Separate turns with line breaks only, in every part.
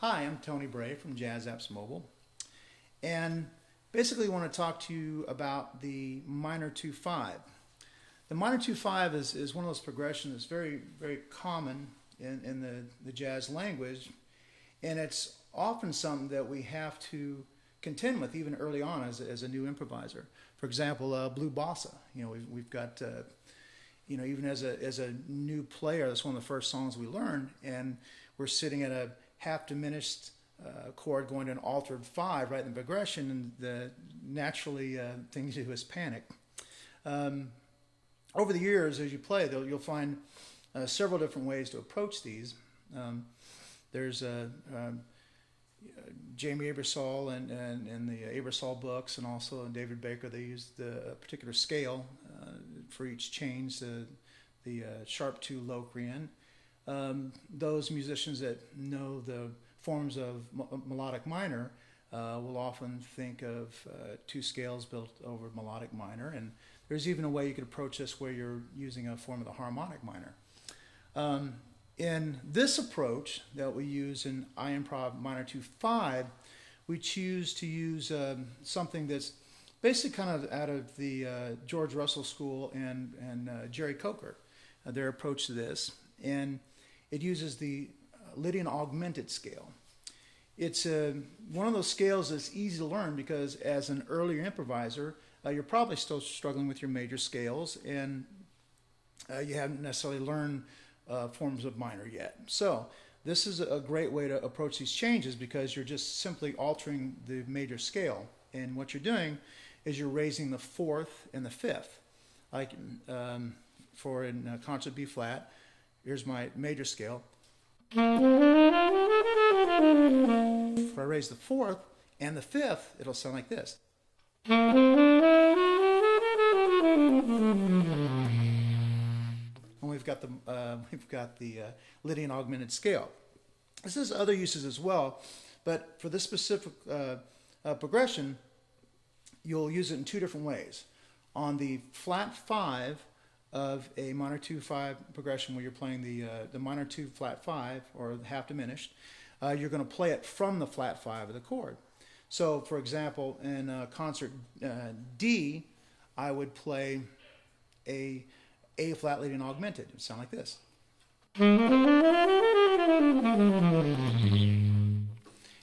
Hi, I'm Tony Bray from Jazz Apps Mobile, and basically want to talk to you about the minor 2-5. The minor 2-5 is one of those progressions that's very common in the jazz language, and it's often something that we have to contend with even early on as a new improviser. For example, blue bossa. We've got even as a new player, that's one of the first songs we learn, and we're sitting at a half diminished chord going to an altered 5 right in the progression, and the naturally thing to do is panic. Over the years, as you play, you'll find several different ways to approach these. There's Jamie Aebersold and the Aebersold books, and also David Baker. They used a particular scale for each change, the sharp 2 Locrian. Those musicians that know the forms of melodic minor will often think of 2 scales built over melodic minor, and there's even a way you could approach this where you're using a form of the harmonic minor. In this approach that we use in iImprov minor 2-5, we choose to use something that's basically kind of out of the George Russell School and Jerry Coker, their approach to this. And it uses the Lydian Augmented scale. It's one of those scales that's easy to learn because as an earlier improviser, you're probably still struggling with your major scales, and you haven't necessarily learned forms of minor yet. So this is a great way to approach these changes because you're just simply altering the major scale. And what you're doing is you're raising the 4th and the 5th. Like for in concert B flat, here's my major scale. If I raise the 4th and the 5th, it'll sound like this. And we've got the Lydian Augmented scale. This has other uses as well, but for this specific progression, you'll use it in 2 different ways. On the flat 5 of a minor 2-5 progression where you're playing the minor 2 flat 5 or half diminished, you're going to play it from the flat 5 of the chord. So, for example, in concert D, I would play a flat Lydian Augmented. It would sound like this. And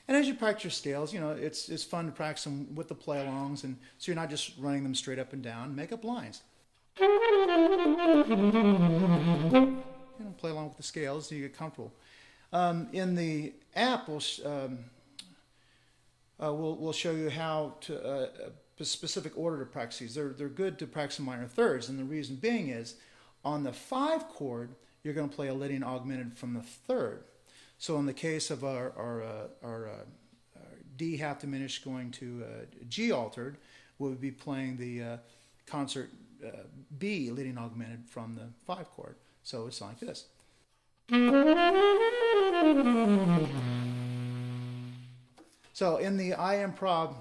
as you practice your scales, it's fun to practice them with the play-alongs, and so you're not just running them straight up and down. Make up lines. Play along with the scales so you get comfortable. In the app, we'll show you how to a specific order to practice these. They're good to practice in minor thirds, and the reason being is on the 5 chord, you're going to play a Lydian Augmented from the 3rd. So in the case of our D half diminished going to G altered, we'll be playing the concert B Lydian Augmented from the 5 chord. So it's like this. So in the iImprov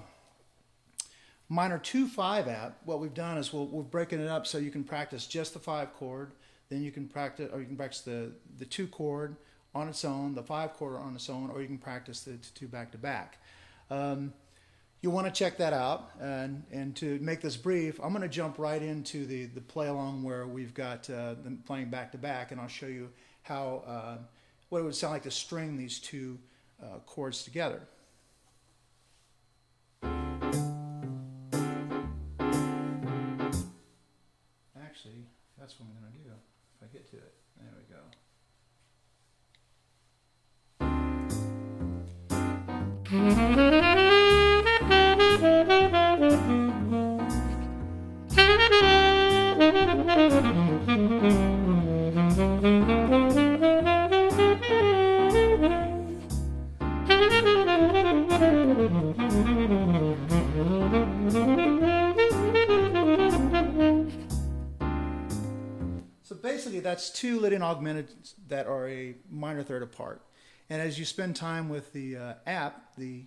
minor 2-5 app, what we've done is we're breaking it up so you can practice just the 5 chord, then you can practice the 2 chord on its own, the 5 chord on its own, or you can practice the 2 back to back. You'll want to check that out, and to make this brief, I'm going to jump right into the play along where we've got them playing back to back, and I'll show you how what it would sound like to string these 2 chords together. Actually, that's what I'm going to do if I get to it. There we go. So basically that's 2 Lydian Augmented that are a minor third apart. And as you spend time with the app, the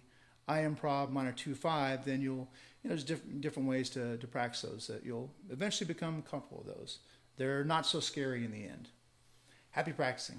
iImprov minor 2-5, then there's different ways to practice those that you'll eventually become comfortable with those. They're not so scary in the end. Happy practicing.